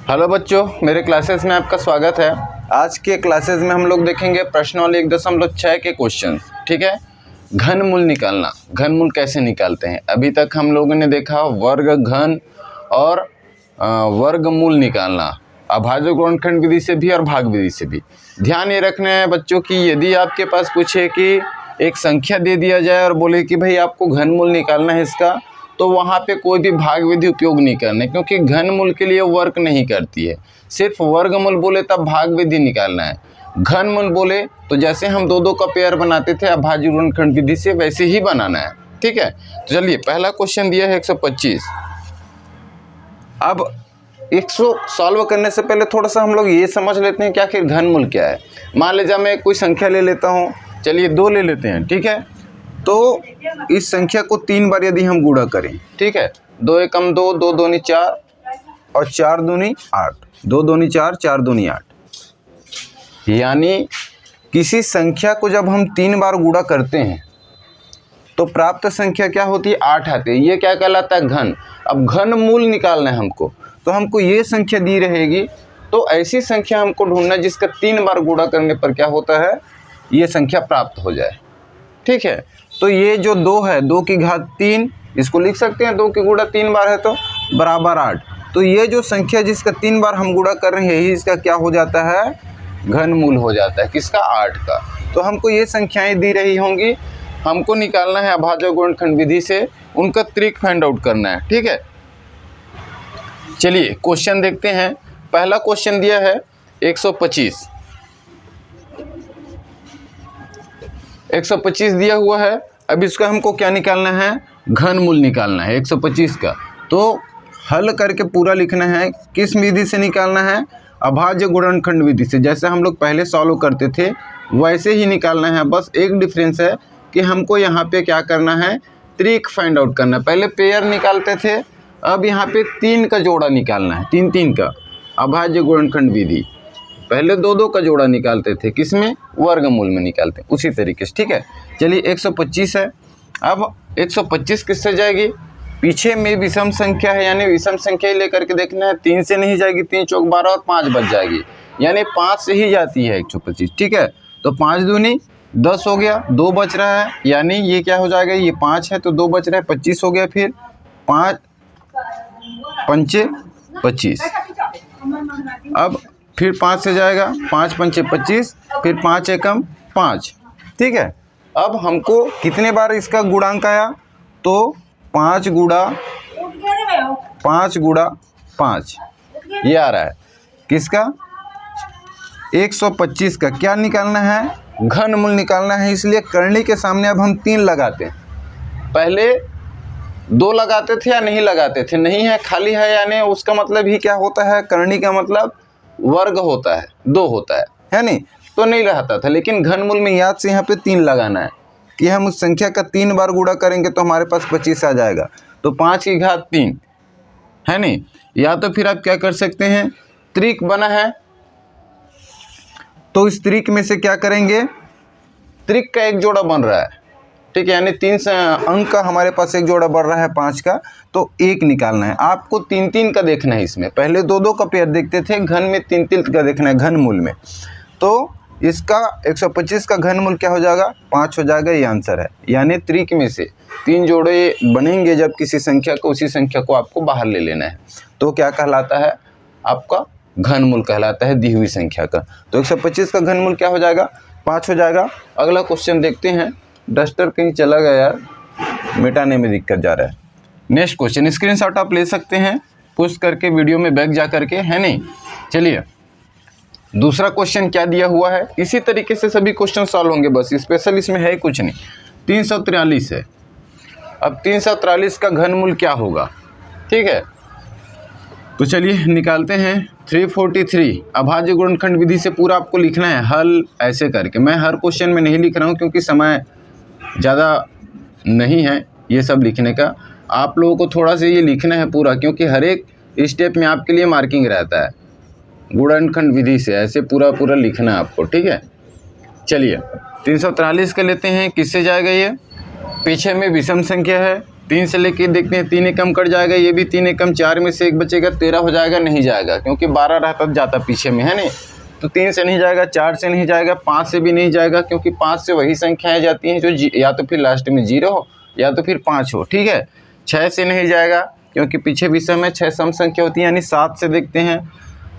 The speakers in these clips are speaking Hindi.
हेलो बच्चों, मेरे क्लासेस में आपका स्वागत है। आज के क्लासेस में हम लोग देखेंगे प्रश्नावली 1.6 के क्वेश्चन। ठीक है, घनमूल निकालना। घनमूल कैसे निकालते हैं? अभी तक हम लोगों ने देखा वर्ग, घन और वर्गमूल निकालना, अभाज्य गुणनखंड विधि से भी और भाग विधि से भी। ध्यान ये रखना है बच्चों कि यदि आपके पास पूछे कि एक संख्या दे दिया जाए और बोले कि भाई आपको घनमूल निकालना है इसका, तो वहाँ पे कोई भी भाग विधि उपयोग नहीं करना है, क्योंकि घनमूल के लिए वर्क नहीं करती है। सिर्फ वर्गमूल बोले तब भाग विधि निकालना है। घनमूल बोले तो जैसे हम दो का पेयर बनाते थे अभाज्य गुणनखंड विधि से, वैसे ही बनाना है। ठीक है, तो चलिए पहला क्वेश्चन दिया है 125। अब 100 सॉल्व करने से पहले थोड़ा सा हम लोग ये समझ लेते हैं कि आखिर घनमूल क्या है। मान लीजिए मैं कोई संख्या ले लेता हूँ, चलिए 2 ले लेते हैं। ठीक है, तो इस संख्या को 3 बार यदि हम गुणा करें, ठीक है, 2 एकम 2, 2 दूनी 4 और 4 दूनी 8, 2 दूनी 4, 4 दूनी 8। यानी किसी संख्या को जब हम 3 बार गुणा करते हैं तो प्राप्त संख्या क्या होती है? 8 आती है। ये क्या कहलाता है? घन। अब घन मूल निकालना है हमको, तो हमको ये संख्या दी रहेगी, तो ऐसी संख्या हमको ढूंढना है जिसका 3 बार गुणा करने पर क्या होता है, ये संख्या प्राप्त हो जाए। ठीक है, तो ये जो 2 है, 2 की घात 3, इसको लिख सकते हैं 2 की गुणा 3 बार है तो बराबर 8। तो ये जो संख्या जिसका 3 बार हम गुणा कर रहे हैं, यही इसका क्या हो जाता है? घनमूल हो जाता है। किसका? 8 का। तो हमको ये संख्याएं दी रही होंगी, हमको निकालना है अभाज्य गुणनखंड विधि से, उनका त्रिक फाइंड आउट करना है। ठीक है, चलिए क्वेश्चन देखते हैं। पहला क्वेश्चन दिया है 125 दिया हुआ है। अब इसका हमको क्या निकालना है? घनमूल निकालना है 125 का। तो हल करके पूरा लिखना है। किस विधि से निकालना है? अभाज्य गुणनखंड विधि से। जैसे हम लोग पहले सॉल्व करते थे वैसे ही निकालना है। बस एक डिफरेंस है कि हमको यहाँ पे क्या करना है? त्रिक फाइंड आउट करना है। पहले पेयर निकालते थे, अब यहाँ पे 3 का जोड़ा निकालना है, 3 का। अभाज्य गुणनखंड विधि पहले 2 का जोड़ा निकालते थे, किसमें? वर्गमूल में निकालते हैं, उसी तरीके से। ठीक है, चलिए 125 है। अब 125 किससे जाएगी? पीछे में विषम संख्या है, यानी विषम संख्या ही लेकर के देखना है। 3 से नहीं जाएगी, 3 चौक 12 और 5 बच जाएगी, यानी 5 से ही जाती है 125। ठीक है, तो 5 दूनी 10 हो गया, 2 बच रहा है, यानी ये क्या हो जाएगा? ये 5 है तो 2 बच रहा है, 25 हो गया। फिर 5 पंचे 25। अब फिर 5 से जाएगा, 5 पंचे 25, फिर 5 एकम 5। ठीक है, अब हमको कितने बार इसका गुणांक आया? तो 5 गुणा 5 ये आ रहा है। किसका? 125 का। क्या निकालना है? घनमूल निकालना है। इसलिए करनी के सामने अब हम 3 लगाते हैं। पहले 2 लगाते थे या नहीं लगाते थे? नहीं है, खाली है, यानी उसका मतलब ही क्या होता है? करनी का मतलब वर्ग होता है, 2 होता है नहीं? तो नहीं रहता था। लेकिन घनमूल में याद से यहाँ पे 3 लगाना है कि हम उस संख्या का 3 बार गुणा करेंगे तो हमारे पास 25 आ जाएगा। तो 5 की घात 3 है नहीं? या तो फिर आप क्या कर सकते हैं? त्रिक बना है तो इस त्रिक में से क्या करेंगे? त्रिक का एक जोड़ा बन रहा है। ठीक है, यानी 3 अंक का हमारे पास एक जोड़ा बढ़ रहा है 5 का, तो 1 निकालना है। आपको 3 का देखना है। इसमें पहले 2 का पेयर देखते थे, घन में 3 का देखना है, घनमूल में। तो इसका 125 का घनमूल क्या हो जाएगा? 5 हो जाएगा। ये आंसर है। यानी त्रिक में से 3 जोड़े बनेंगे जब किसी संख्या को, उसी संख्या को आपको बाहर ले लेना है। तो क्या कहलाता है? आपका घनमूल कहलाता है दी हुई संख्या का। तो 125 का घनमूल क्या हो जाएगा? 5 हो जाएगा। अगला क्वेश्चन देखते हैं। डस्टर कहीं चला गया यार, मिटाने में दिक्कत जा रहा है। नेक्स्ट क्वेश्चन, स्क्रीनशॉट आप ले सकते हैं पुश करके, वीडियो में बैक जा करके, है नहीं? चलिए दूसरा क्वेश्चन क्या दिया हुआ है? इसी तरीके से सभी क्वेश्चन सॉल्व होंगे, बस स्पेशल इसमें है कुछ नहीं। 343 है। अब 343 का घनमूल क्या होगा? ठीक है, तो चलिए निकालते हैं। 343 अभाज्य गुणनखंड विधि से पूरा आपको लिखना है हल ऐसे करके। मैं हर क्वेश्चन में नहीं लिख रहा हूँ क्योंकि समय ज़्यादा नहीं है ये सब लिखने का। आप लोगों को थोड़ा सा ये लिखना है पूरा, क्योंकि हर एक स्टेप में आपके लिए मार्किंग रहता है। गुणनखंड विधि से ऐसे पूरा लिखना है आपको। ठीक है, चलिए 343 का लेते हैं। किससे जाएगा? ये पीछे में विषम संख्या है, 3 से लेके देखते हैं 3 एकम कट जाएगा, ये भी 3 एकम, 4 में से 1 बचेगा, 13 हो जाएगा, नहीं जाएगा क्योंकि 12 रहता जाता पीछे में, है नहीं। तो 3 से नहीं जाएगा, 4 से नहीं जाएगा, 5 से भी नहीं जाएगा क्योंकि 5 से वही संख्याएं जाती हैं जो या तो फिर लास्ट में 0 हो या तो फिर 5 हो, ठीक है। 6 से नहीं जाएगा क्योंकि पीछे विषम है, 6 सम संख्या होती है, यानी 7 से देखते हैं,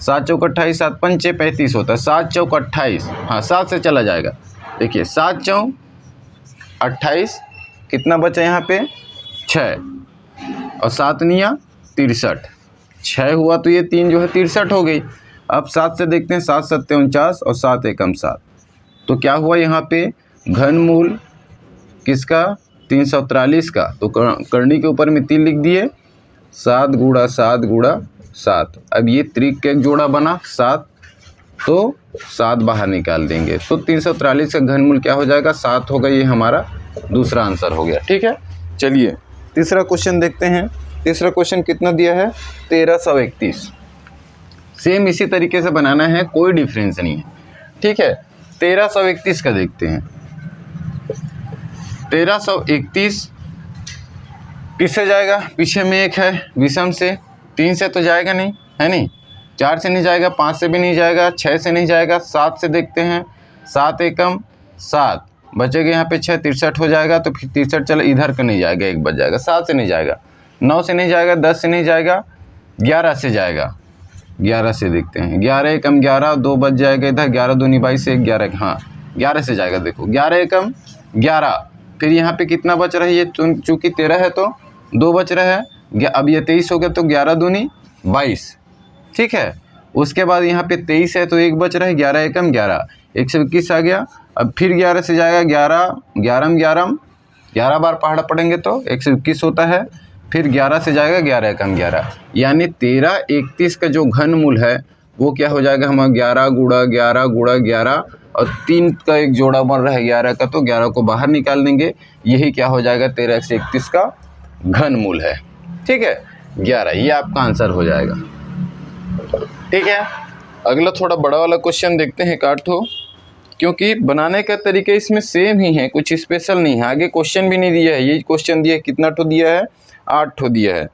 7 चौक 28, 7 पंचे 35 होता है, 7 चौक 28, हाँ 7 से चला जाएगा। देखिए 7 चौक 28, कितना बचा यहाँ पे 6 और 7 निया 63, 6 हुआ तो ये 3 जो है 63 हो गई। अब 7 से देखते हैं, 7 सत्ते 49 और 7 एकम 7, तो क्या हुआ यहाँ पे घनमूल किसका 343 का, तो करनी के ऊपर में 3 लिख दिए, 7 गुणा 7 गुणा 7। अब ये त्रिक का एक जोड़ा बना 7, तो 7 बाहर निकाल देंगे, तो 343 का घनमूल क्या हो जाएगा 7 होगा। ये हमारा दूसरा आंसर हो गया, ठीक है। चलिए तीसरा क्वेश्चन देखते हैं। तीसरा क्वेश्चन कितना दिया है 1331, सेम इसी तरीके से बनाना है, कोई डिफरेंस नहीं है, ठीक है। 1331 का देखते हैं। 1331 किससे जाएगा, पीछे में 1 है विषम से, 3 से तो जाएगा नहीं, है नहीं, 4 से नहीं जाएगा, 5 से भी नहीं जाएगा, 6 से नहीं जाएगा, 7 से देखते हैं, 7 एकम 7 बचेगा, यहाँ पे 6 63 हो जाएगा, तो फिर 63 चलो इधर का नहीं जाएगा, 1 बच जाएगा, 7 से नहीं जाएगा, 9 से नहीं जाएगा, 10 से नहीं जाएगा, 11 से जाएगा, 11 से देखते हैं, 11 एकम 11, 2 बच जाएगा इधर, 11 दूनी 22 से 11, हाँ 11 से जाएगा। देखो 11 एकम 11, फिर यहाँ पे कितना बच रहा है, ये चूँकि 13 है तो 2 बच रहा है, अब ये 23 हो गया तो 11 दूनी 22, ठीक है। उसके बाद यहाँ पे 23 है तो 1 बच रहा है, 11 एकम 11, 121 आ गया। अब फिर 11 से जाएगा, 11 बार पहाड़ा पढ़ेंगे तो 121 होता है, फिर 11 से जाएगा, 11 एकम 11, यानी 1331 का जो घनमूल है वो क्या हो जाएगा हमारा 11 गुणा 11 गुणा 11, और 3 का एक जोड़ा बन रहा है 11 का, तो 11 को बाहर निकाल देंगे, यही क्या हो जाएगा 1331 का घनमूल है, ठीक है 11, ये आपका आंसर हो जाएगा, ठीक है। अगला थोड़ा बड़ा वाला क्वेश्चन देखते हैं, काटो, क्योंकि बनाने का तरीका इसमें सेम ही है, कुछ स्पेशल नहीं है। आगे क्वेश्चन भी नहीं दिया है, ये क्वेश्चन दिया है, कितना ठो दिया है 8 ठो दिया है,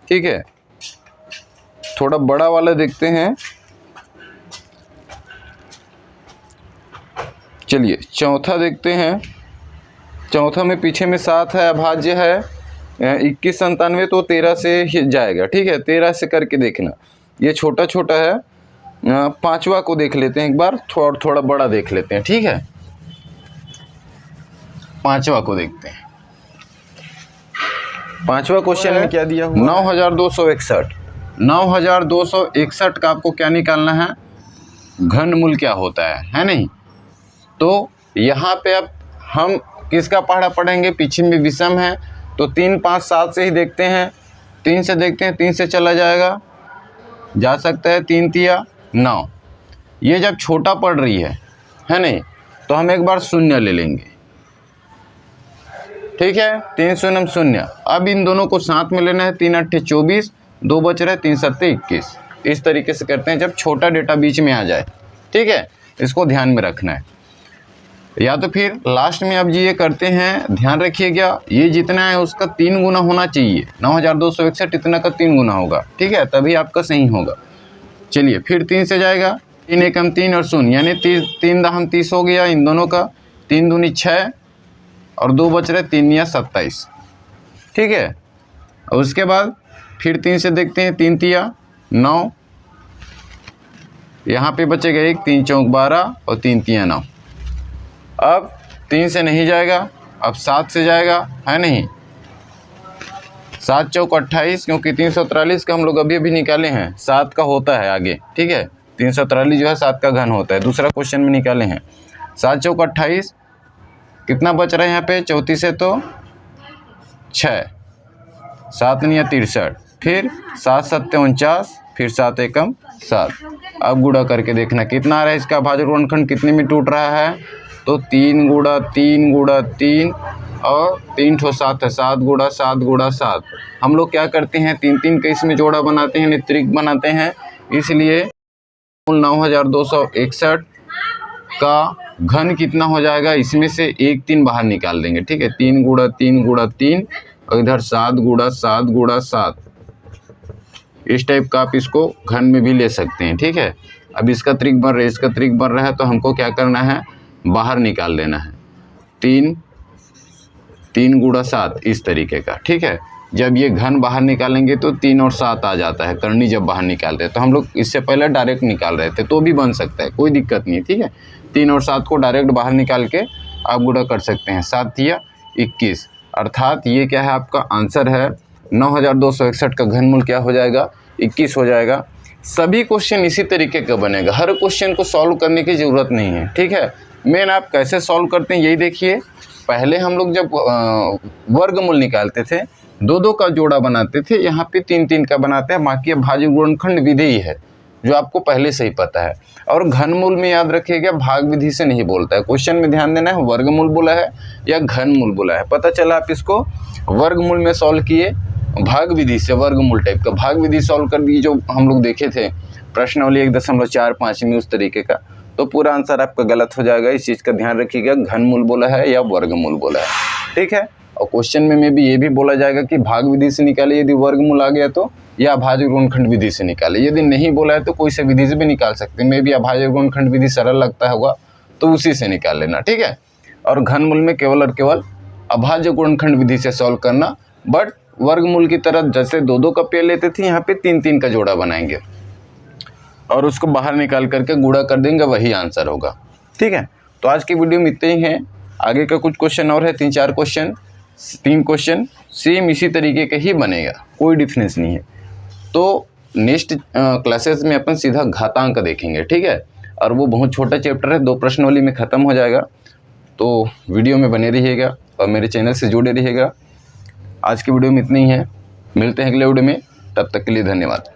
ठीक है। थोड़ा बड़ा वाला देखते हैं। चलिए चौथा देखते हैं। चौथा में पीछे में 7 है, अभाज्य है 2197, तो 13 से जाएगा, ठीक है। 13 से करके देखना, ये छोटा छोटा है। 5वां को देख लेते हैं एक बार, थोड़ा बड़ा देख लेते हैं, ठीक है। 5वां को देखते हैं। 5वां क्वेश्चन में क्या दिया हुआ 9261। 9261 का आपको क्या निकालना है, घनमूल क्या होता है नहीं। तो यहाँ पे अब हम किसका पहाड़ा पढ़ेंगे, पीछे में विषम है, तो 3 5 7 से ही देखते हैं। 3 से देखते हैं, 3 से चला जाएगा, जा सकता है, 3 तिया 9। ये जब छोटा पड़ रही है नहीं, तो हम एक बार शून्य ले लेंगे, ठीक है। 3 शून्य शून्य। अब इन दोनों को साथ में लेना है, 3 8 24, 2 बच रहे, 3 7 21। इस तरीके से करते हैं जब छोटा डेटा बीच में आ जाए, ठीक है। इसको ध्यान में रखना है। या तो फिर लास्ट में अब जी ये करते हैं, ध्यान रखिएगा, ये जितना है उसका 3 गुना होना चाहिए। 9261 इतना का 3 गुना होगा, ठीक है, तभी आपका सही होगा। चलिए फिर 3 से जाएगा, 3 एकम 3 और शून्य, यानी 3 दाहम 30 हो गया इन दोनों का, 3 दूनी 6 और 2 बच रहे, 3 या 27, ठीक है। और उसके बाद फिर 3 से देखते हैं, 3 तिया 9, यहाँ पे बचेगा 1, 3 चौक 12 और 3 तिया 9। अब 3 से नहीं जाएगा, अब 7 से जाएगा, है नहीं। 7 चौक 28, क्योंकि 343 का हम लोग अभी निकाले हैं, 7 का होता है आगे, ठीक है। 343 जो है 7 का घन होता है, दूसरा क्वेश्चन में निकाले हैं। 7 चौक 28, कितना बच रहा है यहाँ पे 34 से तो 6, 7 नहीं 63, फिर 7 7 49, फिर 7 एकम 7। अब गुणा करके देखना कितना आ रहा है, इसका भाज्य गुणनखंड कितने में टूट रहा है, तो 3 गुणा 3 गुणा 3 और 3 ठो 7 है, 7 गुणा 7 गुणा 7। हम लोग क्या करते हैं, 3 का इसमें जोड़ा बनाते हैं, त्रिक बनाते हैं, इसलिए 9261 का घन कितना हो जाएगा, इसमें से 1 3 बाहर निकाल देंगे, ठीक है। 3 गुणा 3 गुणा 3 और इधर 7 गुणा 7 गुणा 7, इस टाइप का आप इसको घन में भी ले सकते हैं। ठीक है, अब इसका त्रिक बन रहा है, इसका त्रिक बन रहा है, तो हमको क्या करना है, बाहर निकाल लेना है। 3 गुणा 7 इस तरीके का। ठीक है, जब ये घन बाहर निकालेंगे तो 3 और 7 आ जाता है, करनी जब बाहर निकालते हैं। तो हम लोग इससे पहले डायरेक्ट निकाल रहे थे, तो भी बन सकता है, कोई दिक्कत नहीं है। ठीक है, 3 और 7 को डायरेक्ट बाहर निकाल के आप गुणा कर सकते हैं। 7 या 21, अर्थात ये क्या है, आपका आंसर है 9261 का घनमूल क्या हो जाएगा, 21 हो जाएगा। सभी क्वेश्चन इसी तरीके का बनेगा, हर क्वेश्चन को सॉल्व करने की ज़रूरत नहीं है। ठीक है, मेन आप कैसे सॉल्व करते हैं यही देखिए। पहले हम लोग जब वर्गमूल निकालते थे 2-2 का जोड़ा बनाते थे, यहाँ पे 3-3 का बनाते हैं। बाकी भाज्य गुणनखंड विधि ही है जो आपको पहले से ही पता है। और घनमूल में याद रखिएगा, भाग विधि से नहीं बोलता है। क्वेश्चन में ध्यान देना है, वर्गमूल बोला है या घनमूल बोला है। पता चला आप इसको वर्गमूल में सॉल्व किए, भाग विधि से वर्गमूल टाइप का भाग विधि सॉल्व कर दिए, जो हम लोग देखे थे प्रश्नावली 1.45 में, उस तरीके का, तो पूरा आंसर आपका गलत हो जाएगा। इस चीज़ का ध्यान रखिएगा, घनमूल बोला है या वर्गमूल बोला है। ठीक है, और क्वेश्चन में भी ये भी बोला जाएगा कि भाग विधि से निकाले यदि वर्गमूल आ गया तो, या अभाज्य गुणनखंड विधि से निकाले। यदि नहीं बोला है तो कोई से विधि से भी निकाल सकते हैं। मे भी अभाज्य गुणनखंड विधि सरल लगता होगा तो उसी से निकाल लेना। ठीक है, और घनमूल में केवल और केवल अभाज्य गुणनखंड विधि से सॉल्व करना। बट वर्गमूल की तरह जैसे 2-2 का पेड़ लेते थे, यहाँ पे 3-3 का जोड़ा बनाएंगे और उसको बाहर निकाल करके गुणा कर देंगे, वही आंसर होगा। ठीक है, तो आज की वीडियो में इतने ही है। आगे का कुछ क्वेश्चन और है, 3-4 क्वेश्चन, 3 क्वेश्चन सेम इसी तरीके के ही बनेगा, कोई डिफरेंस नहीं है। तो नेक्स्ट क्लासेस में अपन सीधा घातांक देखेंगे। ठीक है, और वो बहुत छोटा चैप्टर है, 2 प्रश्नावली में ख़त्म हो जाएगा। तो वीडियो में बने रहिएगा और मेरे चैनल से जुड़े रहिएगा। आज की वीडियो में इतनी ही है, मिलते हैं अगले वीडियो में, तब तक के लिए धन्यवाद।